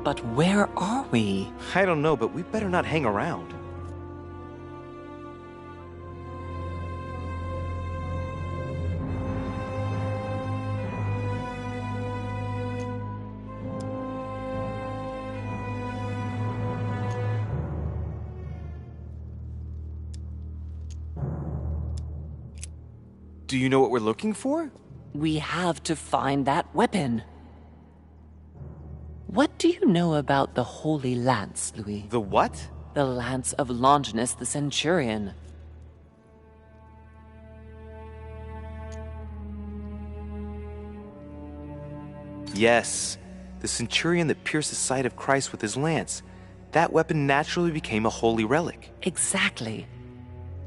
But where are we? I don't know, but we better not hang around. Do you know what we're looking for? We have to find that weapon. What do you know about the Holy Lance, Louis? The what? The Lance of Longinus the Centurion. Yes, the centurion that pierced the side of Christ with his lance. That weapon naturally became a holy relic. Exactly.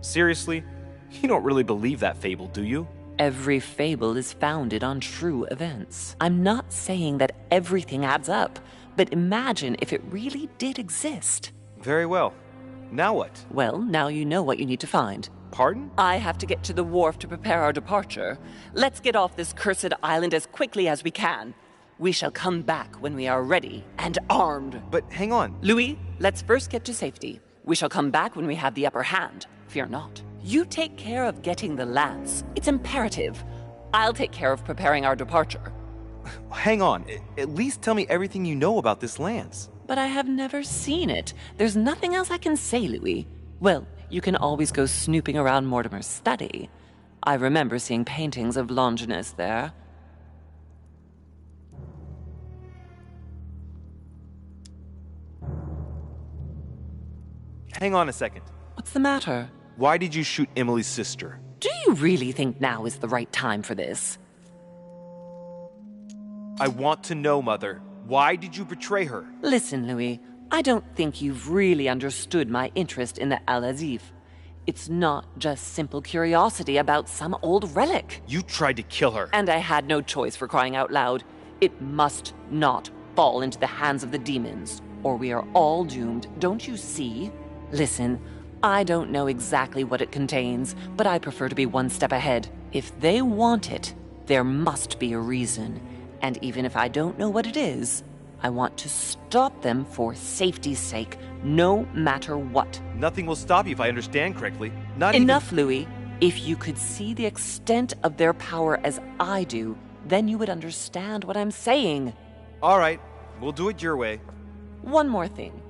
Seriously? You don't really believe that fable, do you? Every fable is founded on true events. I'm not saying that everything adds up, but imagine if it really did exist. Very well. Now what? Well, now you know what you need to find. Pardon? I have to get to the wharf to prepare our departure. Let's get off this cursed island as quickly as we can. We shall come back when we are ready and armed. But hang on. Louis, let's first get to safety. We shall come back when we have the upper hand. Fear not. You take care of getting the lance. It's imperative. I'll take care of preparing our departure. Hang on. At least tell me everything you know about this lance. But I have never seen it. There's nothing else I can say, Louis. Well, you can always go snooping around Mortimer's study. I remember seeing paintings of Longinus there. Hang on a second. What's the matter? Why did you shoot Emily's sister? Do you really think now is the right time for this? I want to know, Mother. Why did you betray her? Listen, Louis, I don't think you've really understood my interest in the Al-Azif. It's not just simple curiosity about some old relic. You tried to kill her. And I had no choice, for crying out loud. It must not fall into the hands of the demons, or we are all doomed, don't you see? Listen, I don't know exactly what it contains, but I prefer to be one step ahead. If they want it, there must be a reason. And even if I don't know what it is, I want to stop them for safety's sake, no matter what. Nothing will stop you if I understand correctly. Enough, Louis. If you could see the extent of their power as I do, then you would understand what I'm saying. All right, we'll do it your way. One more thing.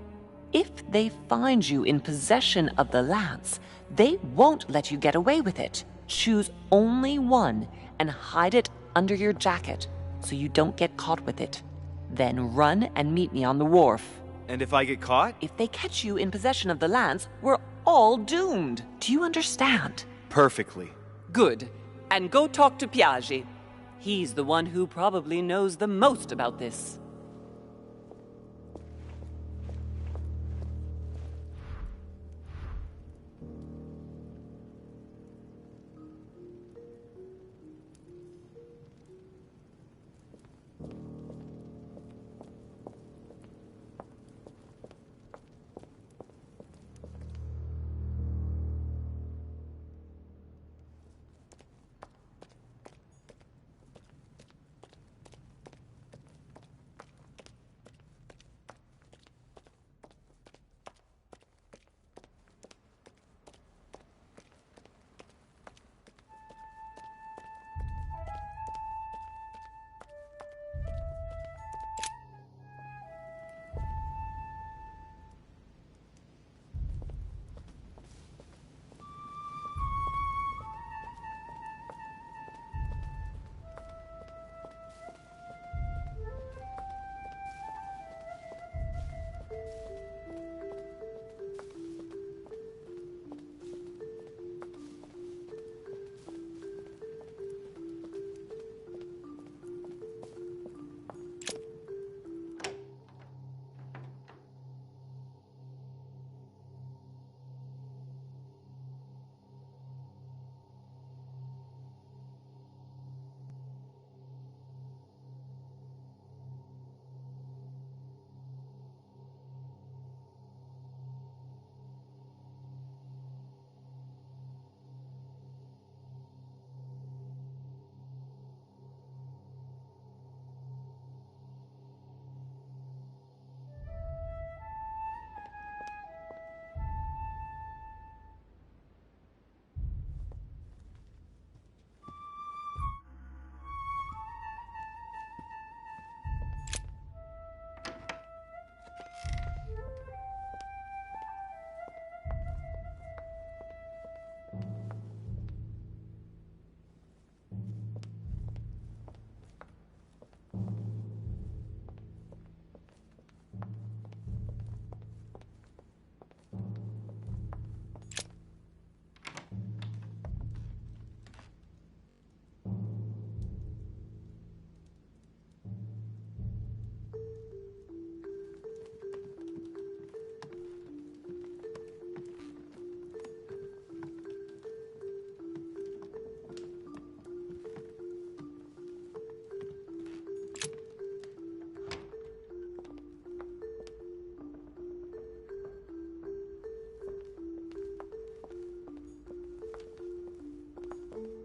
If they find you in possession of the lance, they won't let you get away with it. Choose only one and hide it under your jacket so you don't get caught with it. Then run and meet me on the wharf. And if I get caught? If they catch you in possession of the lance, we're all doomed. Do you understand? Perfectly. Good. And go talk to Piaggi. He's the one who probably knows the most about this.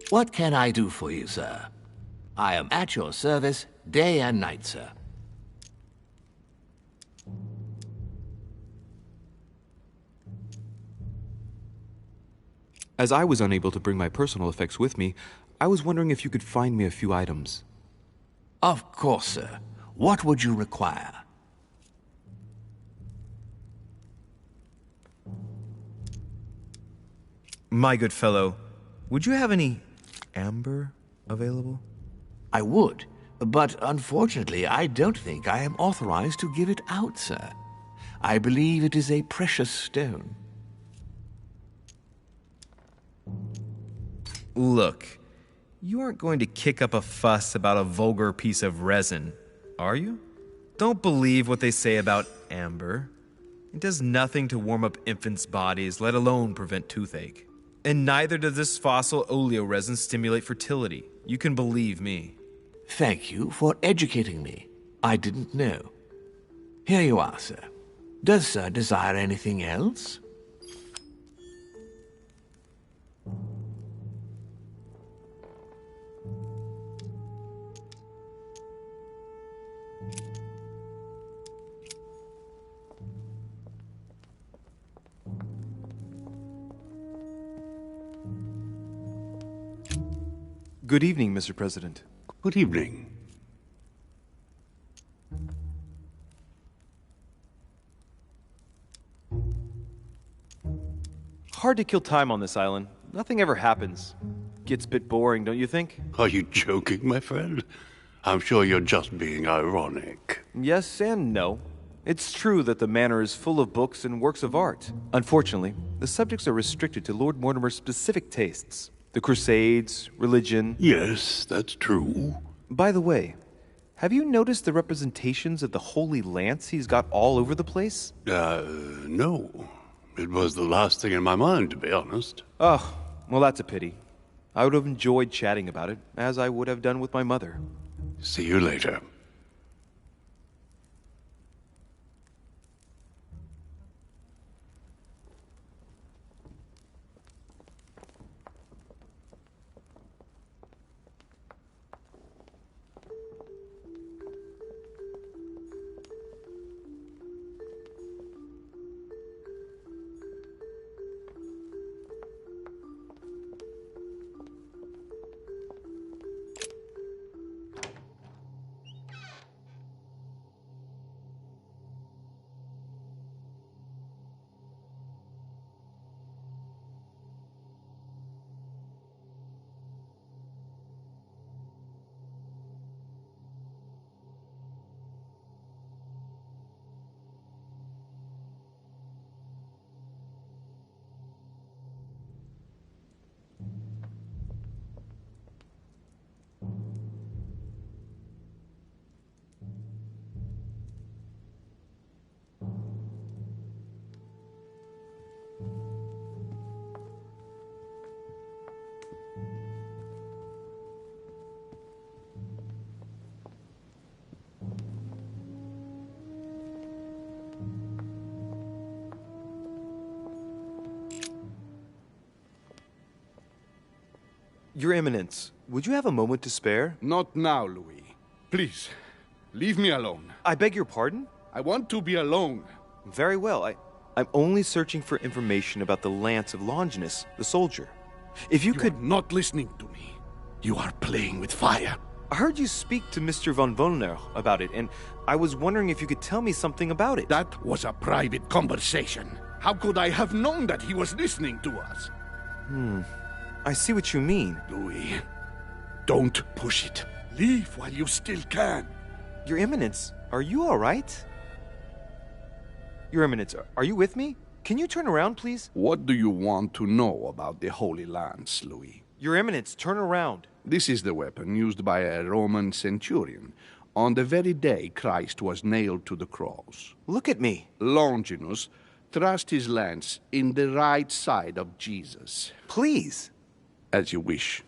What can I do for you, sir? I am at your service day and night, sir. As I was unable to bring my personal effects with me, I was wondering if you could find me a few items. Of course, sir. What would you require? My good fellow, would you have any amber available? I would, but unfortunately I don't think I am authorized to give it out, sir. I believe it is a precious stone. Look, you aren't going to kick up a fuss about a vulgar piece of resin, are you? Don't believe what they say about amber. It does nothing to warm up infants' bodies, let alone prevent toothache. And neither does this fossil oleoresin stimulate fertility. You can believe me. Thank you for educating me. I didn't know. Here you are, sir. Does sir desire anything else? Good evening, Mr. President. Good evening. Hard to kill time on this island. Nothing ever happens. Gets a bit boring, don't you think? Are you joking, my friend? I'm sure you're just being ironic. Yes and no. It's true that the manor is full of books and works of art. Unfortunately, the subjects are restricted to Lord Mortimer's specific tastes. The Crusades, religion. Yes, that's true. By the way, have you noticed the representations of the Holy Lance he's got all over the place? No. It was the last thing in my mind, to be honest. Oh, well, that's a pity. I would have enjoyed chatting about it, as I would have done with my mother. See you later. Your Eminence, would you have a moment to spare? Not now, Louis. Please, leave me alone. I beg your pardon? I want to be alone. Very well. I'm only searching for information about the Lance of Longinus, the soldier. If you could... are not listening to me. You are playing with fire. I heard you speak to Mr. von Wollner about it, and I was wondering if you could tell me something about it. That was a private conversation. How could I have known that he was listening to us? I see what you mean. Louis, don't push it. Leave while you still can. Your Eminence, are you all right? Your Eminence, are you with me? Can you turn around, please? What do you want to know about the Holy Lance, Louis? Your Eminence, turn around. This is the weapon used by a Roman centurion on the very day Christ was nailed to the cross. Look at me. Longinus thrust his lance in the right side of Jesus. Please. As you wish.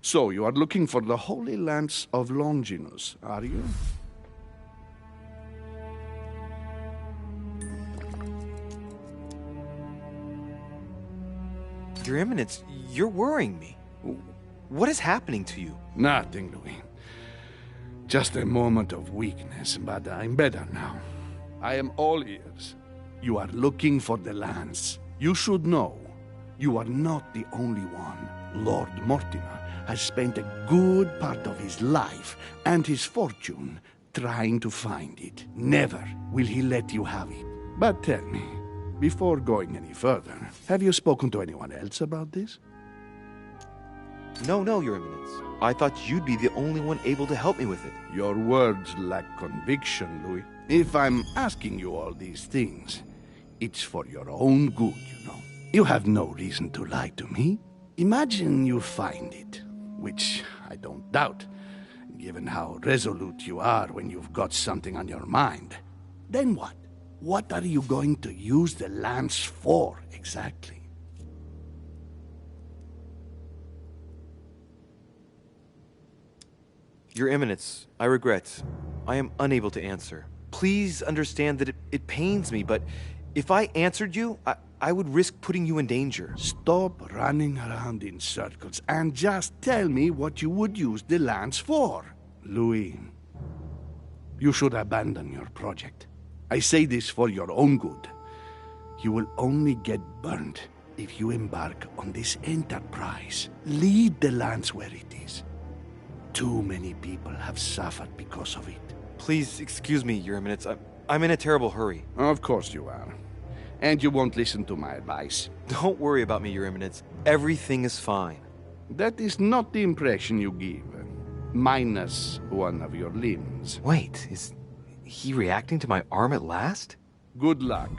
So, you are looking for the Holy Lance of Longinus, are you? Your Eminence, you're worrying me. What is happening to you? Nothing, Louis. Just a moment of weakness, but I'm better now. I am all ears. You are looking for the lance. You should know, you are not the only one. Lord Mortimer has spent a good part of his life and his fortune trying to find it. Never will he let you have it. But tell me, before going any further, have you spoken to anyone else about this? No, Your Eminence. I thought you'd be the only one able to help me with it. Your words lack conviction, Louis. If I'm asking you all these things, it's for your own good, you know. You have no reason to lie to me. Imagine you find it, which I don't doubt, given how resolute you are when you've got something on your mind. Then what? What are you going to use the lance for, exactly? Your Eminence, I regret. I am unable to answer. Please understand that it pains me, but if I answered you, I would risk putting you in danger. Stop running around in circles and just tell me what you would use the lance for. Louis, you should abandon your project. I say this for your own good. You will only get burned if you embark on this enterprise. Leave the lance where it is. Too many people have suffered because of it. Please excuse me, Your Eminence. I'm in a terrible hurry. Of course you are. And you won't listen to my advice. Don't worry about me, Your Eminence. Everything is fine. That is not the impression you give. Minus one of your limbs. Wait, is he reacting to my arm at last? Good luck.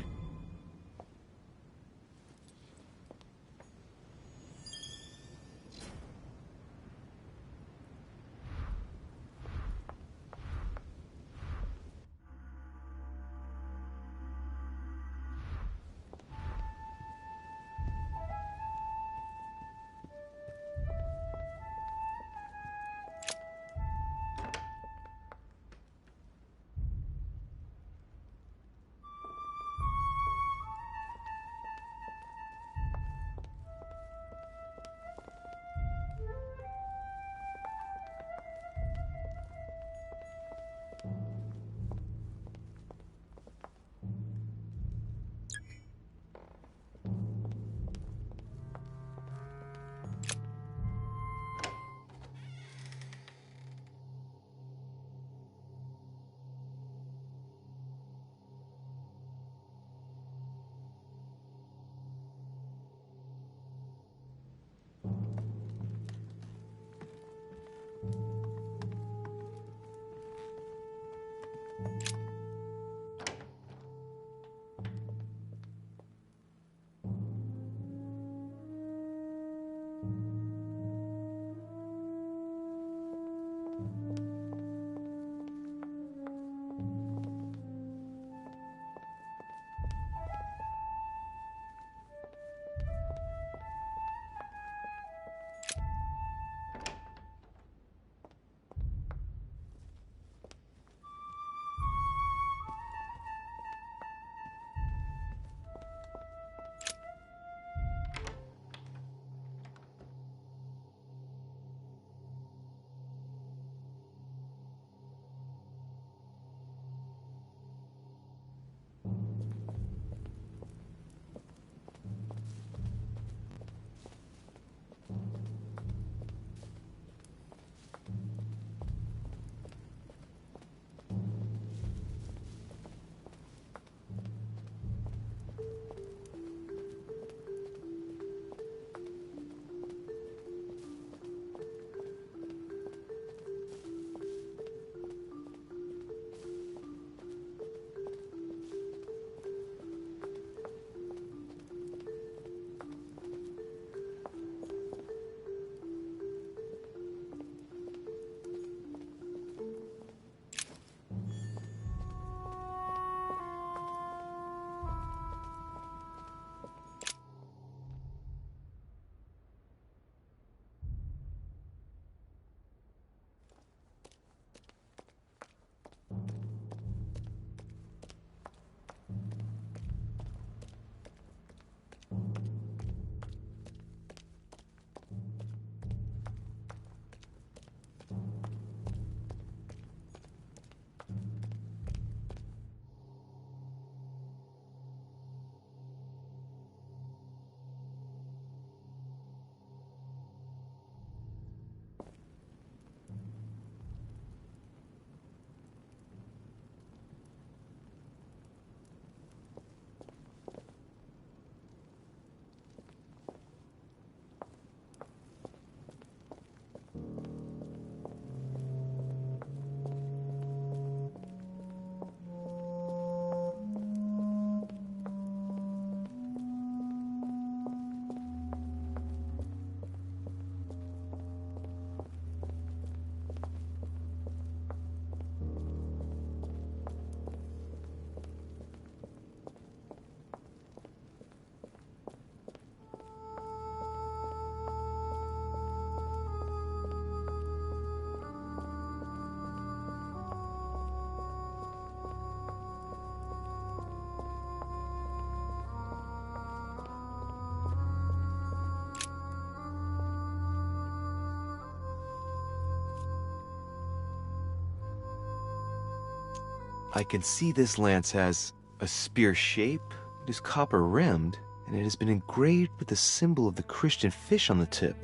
I can see this lance has a spear shape, it is copper-rimmed, and it has been engraved with the symbol of the Christian fish on the tip.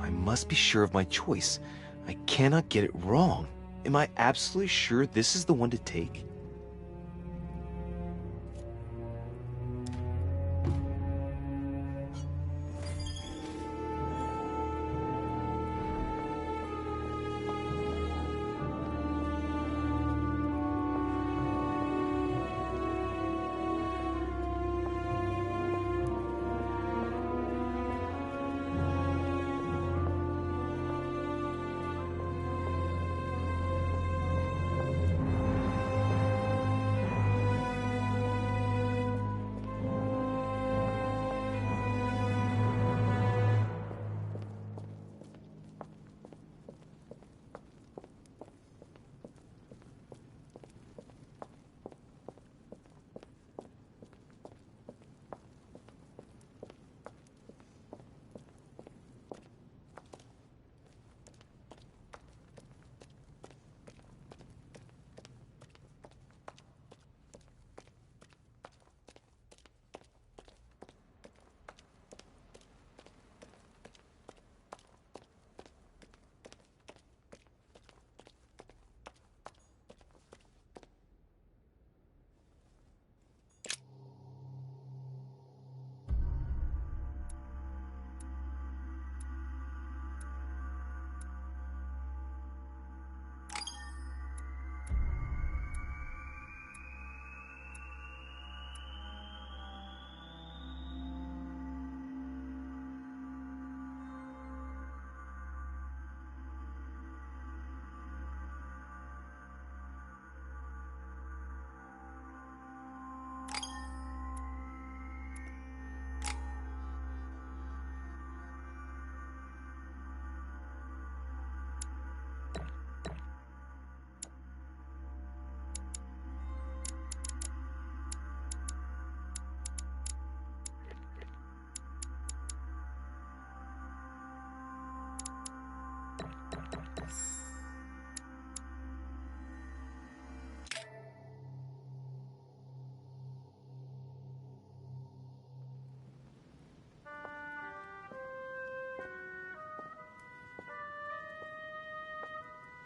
I must be sure of my choice. I cannot get it wrong. Am I absolutely sure this is the one to take?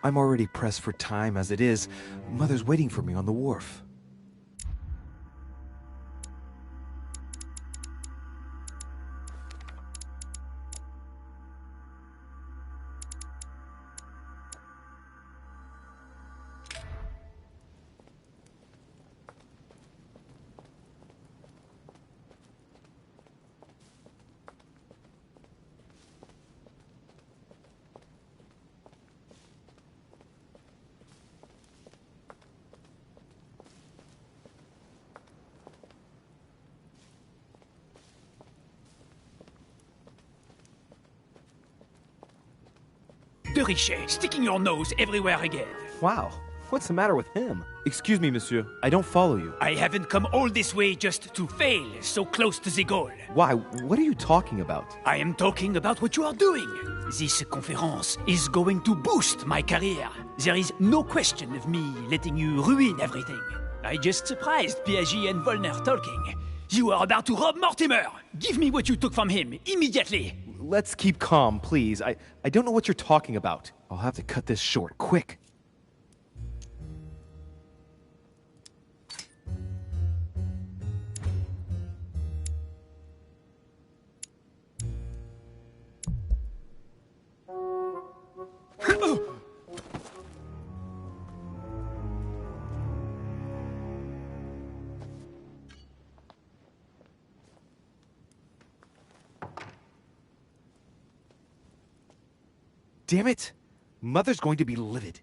I'm already pressed for time as it is. Mother's waiting for me on the wharf. De Richet, sticking your nose everywhere again. Wow, what's the matter with him? Excuse me, monsieur. I don't follow you. I haven't come all this way just to fail so close to the goal. Why? What are you talking about? I am talking about what you are doing. This conference is going to boost my career. There is no question of me letting you ruin everything. I just surprised Piaget and Volner talking. You are about to rob Mortimer. Give me what you took from him, immediately. Let's keep calm, please. I don't know what you're talking about. I'll have to cut this short, quick. Damn it! Mother's going to be livid.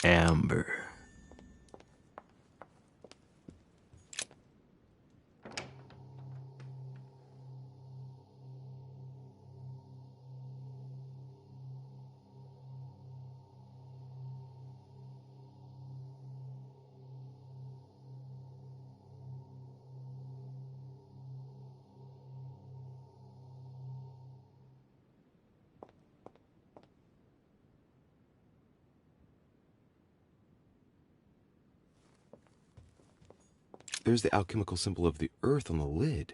Amber. There's the alchemical symbol of the earth on the lid.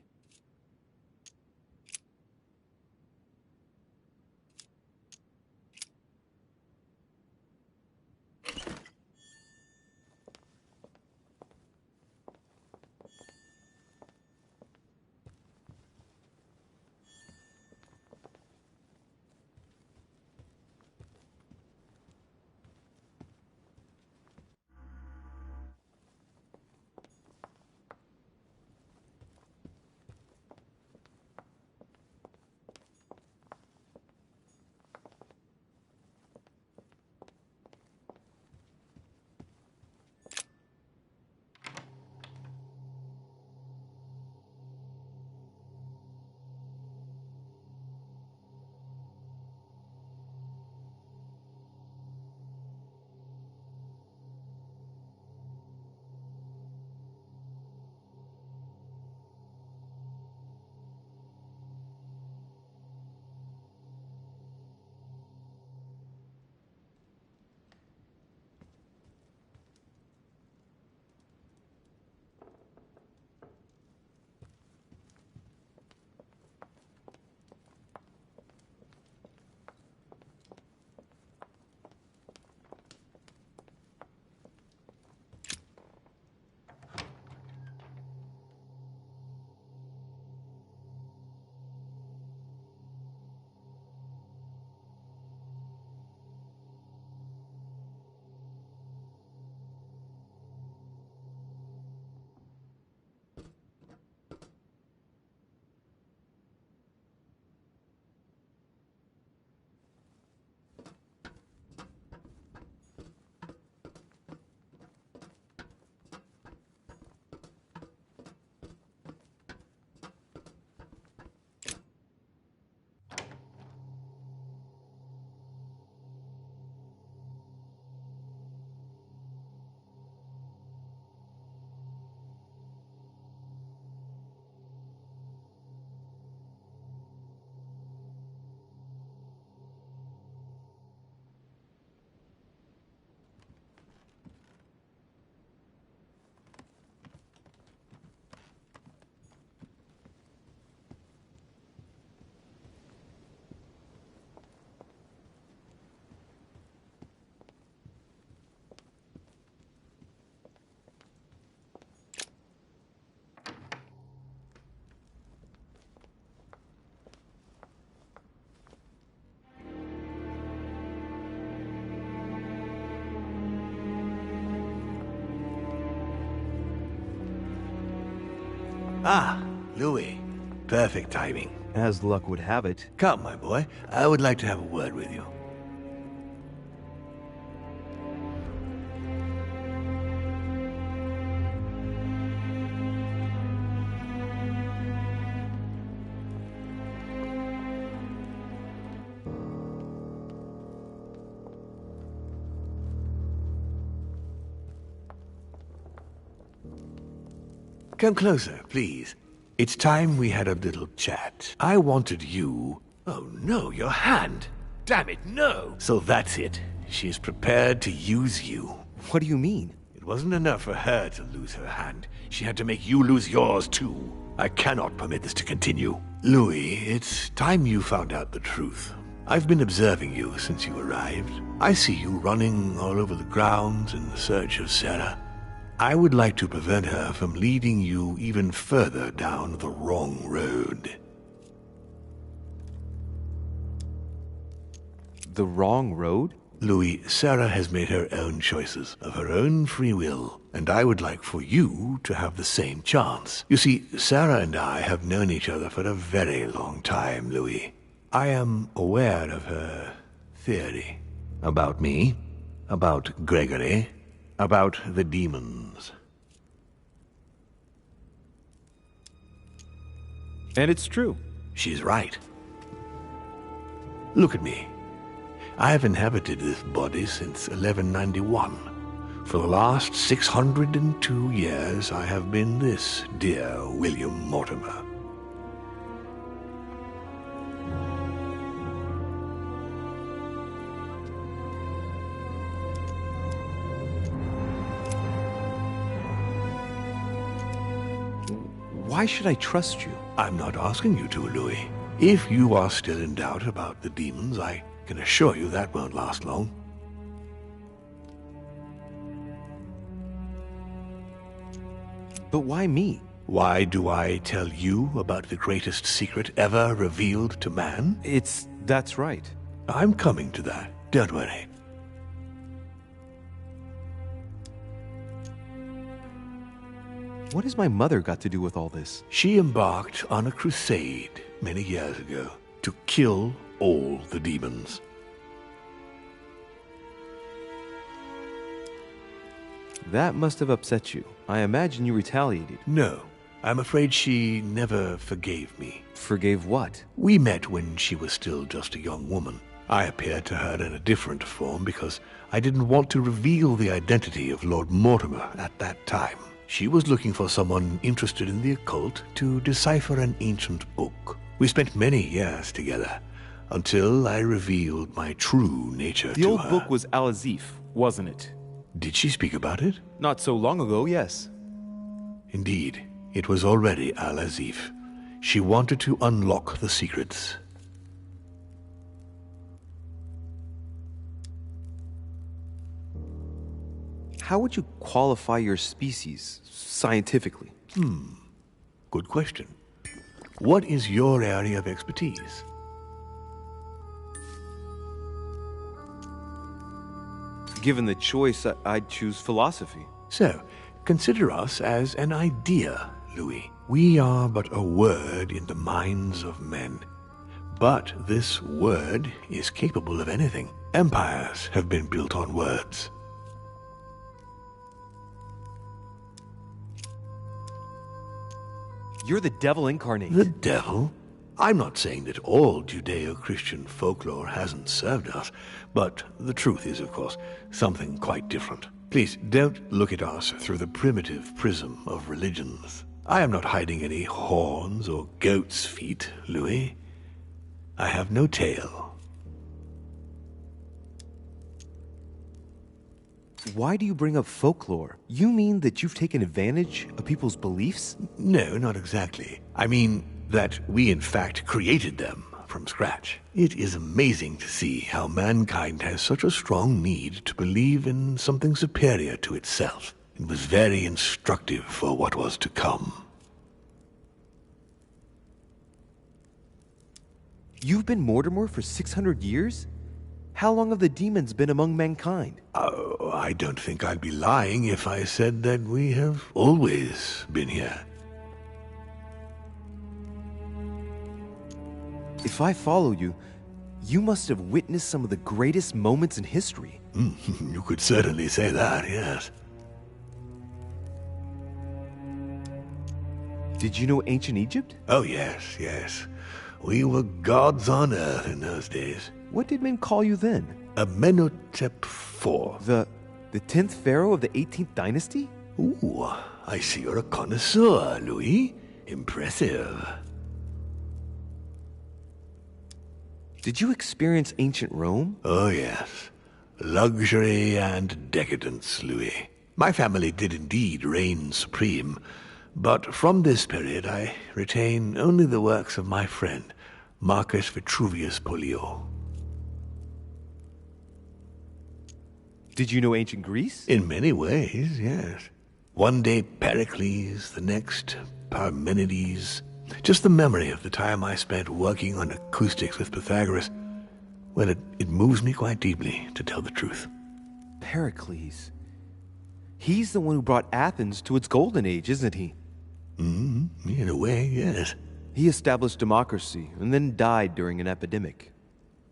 Ah, Louis. Perfect timing. As luck would have it. Come, my boy. I would like to have a word with you. Come closer, please. It's time we had a little chat. I wanted you... Oh no, your hand! Damn it, no! So that's it. She's prepared to use you. What do you mean? It wasn't enough for her to lose her hand. She had to make you lose yours too. I cannot permit this to continue. Louis, it's time you found out the truth. I've been observing you since you arrived. I see you running all over the grounds in search of Sarah. I would like to prevent her from leading you even further down the wrong road. The wrong road? Louis, Sarah has made her own choices of her own free will, and I would like for you to have the same chance. You see, Sarah and I have known each other for a very long time, Louis. I am aware of her theory. About me, about Gregory, about the demons. And it's true. She's right. Look at me. I have inhabited this body since 1191. For the last 602 years, I have been this dear William Mortimer. Why should I trust you? I'm not asking you to, Louis. If you are still in doubt about the demons, I can assure you that won't last long. But why me? Why do I tell you about the greatest secret ever revealed to man? That's right. I'm coming to that. Don't worry. What has my mother got to do with all this? She embarked on a crusade many years ago to kill all the demons. That must have upset you. I imagine you retaliated. No, I'm afraid she never forgave me. Forgave what? We met when she was still just a young woman. I appeared to her in a different form because I didn't want to reveal the identity of Lord Mortimer at that time. She was looking for someone interested in the occult to decipher an ancient book. We spent many years together until I revealed my true nature to her. The old book was Al-Azif, wasn't it? Did she speak about it? Not so long ago, yes. Indeed, it was already Al-Azif. She wanted to unlock the secrets. How would you qualify your species, scientifically? Good question. What is your area of expertise? Given the choice, I'd choose philosophy. So, consider us as an idea, Louis. We are but a word in the minds of men. But this word is capable of anything. Empires have been built on words. You're the devil incarnate. The devil? I'm not saying that all Judeo-Christian folklore hasn't served us, but the truth is, of course, something quite different. Please, don't look at us through the primitive prism of religions. I am not hiding any horns or goat's feet, Louis. I have no tail. Why do you bring up folklore? You mean that you've taken advantage of people's beliefs? No, not exactly. I mean that we in fact created them from scratch. It is amazing to see how mankind has such a strong need to believe in something superior to itself. It was very instructive for what was to come. You've been Mortimer for 600 years? How long have the demons been among mankind? I don't think I'd be lying if I said that we have always been here. If I follow you, you must have witnessed some of the greatest moments in history. You could certainly say that, yes. Did you know ancient Egypt? Oh, yes, yes. We were gods on earth in those days. What did men call you then? Amenhotep IV. The 10th pharaoh of the 18th dynasty? Ooh, I see you're a connoisseur, Louis. Impressive. Did you experience ancient Rome? Oh, yes. Luxury and decadence, Louis. My family did indeed reign supreme, but from this period I retain only the works of my friend, Marcus Vitruvius Pollio. Did you know ancient Greece? In many ways, yes. One day Pericles, the next Parmenides. Just the memory of the time I spent working on acoustics with Pythagoras, well, it moves me quite deeply, to tell the truth. Pericles. He's the one who brought Athens to its golden age, isn't he? In a way, yes. He established democracy and then died during an epidemic.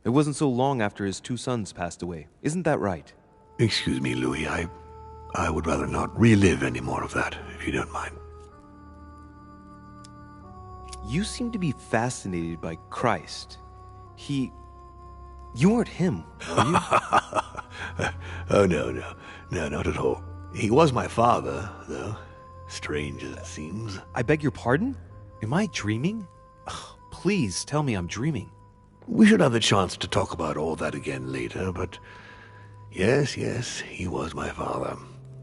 It wasn't so long after his 2 sons passed away. Isn't that right? Excuse me, Louis. I would rather not relive any more of that, if you don't mind. You seem to be fascinated by Christ. You weren't him, were you? Oh, no, not at all. He was my father, though. Strange as it seems. I beg your pardon? Am I dreaming? Ugh, please tell me I'm dreaming. We should have the chance to talk about all that again later, but yes, he was my father.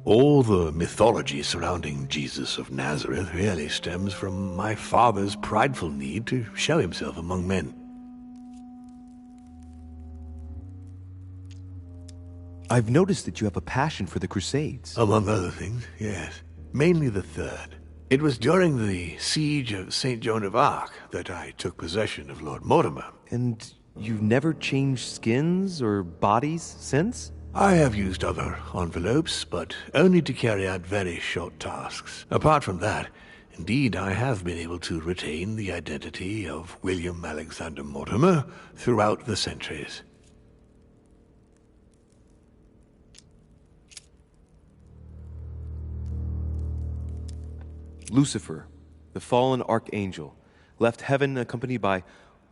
All the mythology surrounding Jesus of Nazareth really stems from my father's prideful need to show himself among men. I've noticed that you have a passion for the Crusades. Among other things, yes. Mainly the third. It was during the siege of St. Joan of Arc that I took possession of Lord Mortimer. And you've never changed skins or bodies since? I have used other envelopes, but only to carry out very short tasks. Apart from that, indeed, I have been able to retain the identity of William Alexander Mortimer throughout the centuries. Lucifer, the fallen archangel, left heaven accompanied by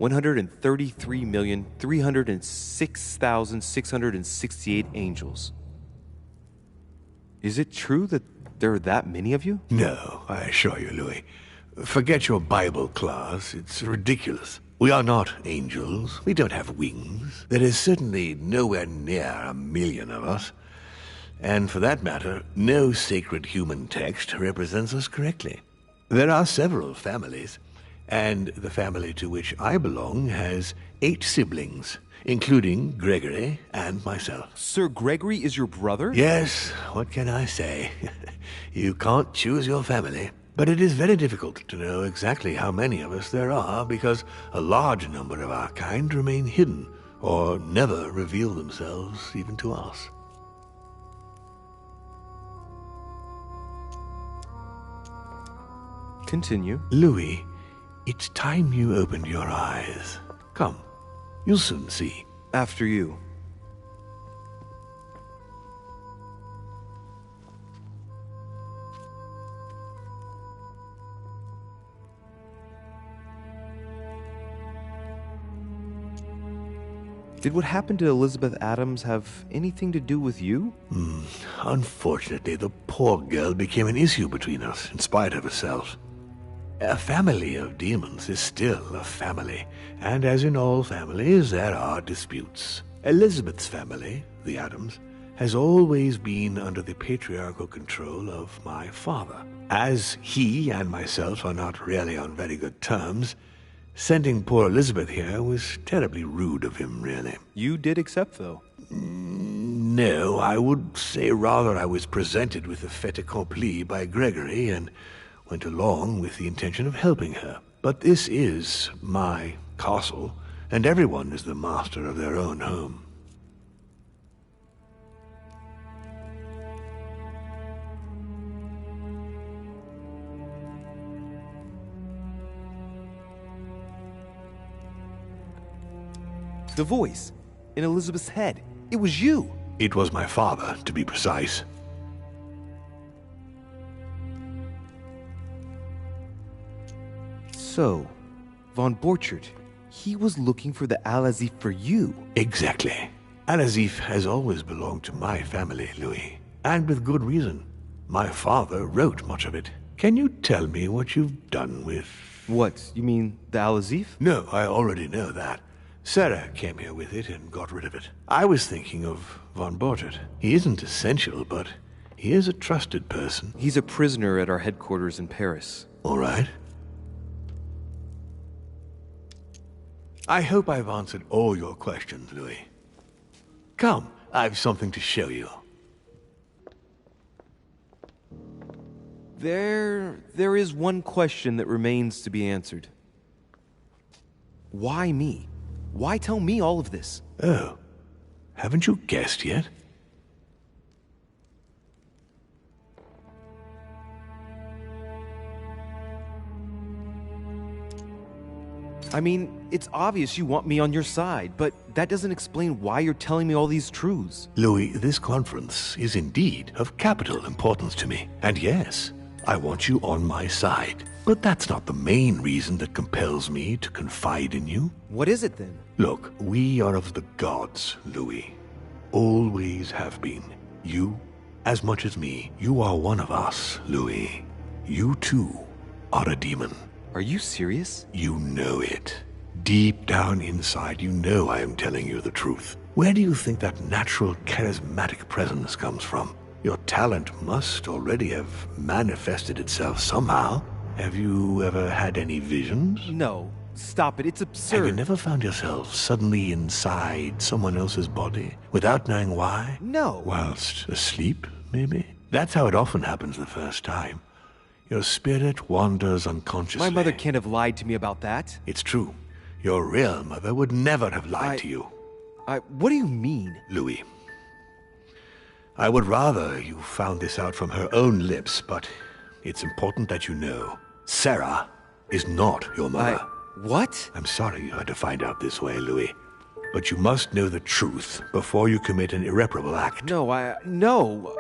133,306,668 angels. Is it true that there are that many of you? No, I assure you, Louis. Forget your Bible class. It's ridiculous. We are not angels. We don't have wings. There is certainly nowhere near 1,000,000 of us. And for that matter, no sacred human text represents us correctly. There are several families, and the family to which I belong has 8 siblings, including Gregory and myself. Sir Gregory is your brother? Yes, what can I say? You can't choose your family. But it is very difficult to know exactly how many of us there are, because a large number of our kind remain hidden, or never reveal themselves even to us. Continue. Louis, it's time you opened your eyes. Come, you'll soon see. After you. Did what happened to Elizabeth Adams have anything to do with you? Unfortunately, the poor girl became an issue between us, in spite of herself. A family of demons is still a family, and as in all families, there are disputes. Elizabeth's family, the Adams, has always been under the patriarchal control of my father. As he and myself are not really on very good terms, sending poor Elizabeth here was terribly rude of him, really. You did accept, though. No, I would say rather I was presented with a fait accompli by Gregory and went along with the intention of helping her. But this is my castle, and everyone is the master of their own home. The voice in Elizabeth's head. It was you. It was my father, to be precise. So, von Borchert, he was looking for the Al-Azif for you. Exactly. Al-Azif has always belonged to my family, Louis. And with good reason. My father wrote much of it. Can you tell me what you've done with... What, you mean the Al-Azif? No, I already know that. Sarah came here with it and got rid of it. I was thinking of von Borchert. He isn't essential, but he is a trusted person. He's a prisoner at our headquarters in Paris. All right. I hope I've answered all your questions, Louis. Come, I've something to show you. There is one question that remains to be answered. Why me? Why tell me all of this? Oh, haven't you guessed yet? I mean, it's obvious you want me on your side, but that doesn't explain why you're telling me all these truths. Louis, this conference is indeed of capital importance to me. And yes, I want you on my side. But that's not the main reason that compels me to confide in you. What is it then? Look, we are of the gods, Louis. Always have been. You, as much as me, you are one of us, Louis. You too are a demon. Are you serious? You know it. Deep down inside, you know I am telling you the truth. Where do you think that natural, charismatic presence comes from? Your talent talent must already have manifested itself somehow. Have you ever had any visions? No, stop it. It's absurd. Have you never found yourself suddenly inside someone else's body without knowing why? No. Whilst asleep, maybe? That's how it often happens the first time. Your spirit wanders unconsciously. My mother can't have lied to me about that. It's true. Your real mother would never have lied to you. What do you mean? Louis, I would rather you found this out from her own lips, but it's important that you know. Sarah is not your mother. What? I'm sorry you had to find out this way, Louis. But you must know the truth before you commit an irreparable act. No, no.